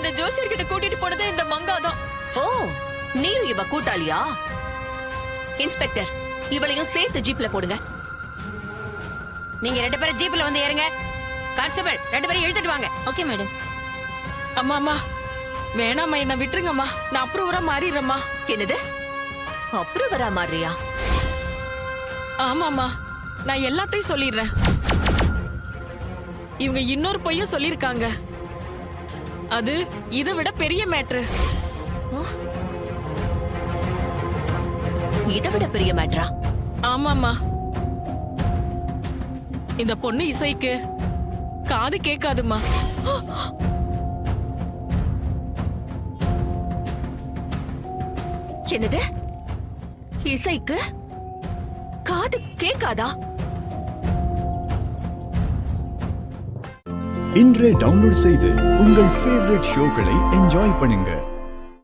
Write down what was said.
என்ன ஜோசியர்கிட்ட கூட்டிட்டு போனது இந்த மங்காதான். ஓ, நீயும் இவ கூட்டாளியா? இன்ஸ்பெக்டர், இவளையும் சேர்த்து ஜீப்ல போடுங்க. நீங்க 2 பேரும் ஜீப்ல வந்து ஏறுங்க. கான்ஸ்டபிள் 2 பேரும் இழுத்துட்டு வாங்க. Okay madam. அம்மா வேணாம்மா, என்ன விட்டுருங்கம்மா. நான் அப்ரூவரா மாறிடுறேம்மா. என்னது, அப்புறம் வரா மாதிரியா? ஆமாம்மா, நான் எல்லாத்தையும் சொல்லிடுறேன். இவங்க இன்னொரு பொய்யும் சொல்லிருக்காங்க. அது இதை விட பெரிய மேட்ரு. இதை விட பெரிய மேட்ரா? ஆமாம்மா, இந்த பொண்ணு இசைக்கு காது கேட்காதுமா. என்னது, இசைக்கு காது கேட்காதா? இன்றே டவுன்லோட் செய்து உங்கள் ஃபேவரட் ஷோக்களை என்ஜாய் பண்ணுங்க.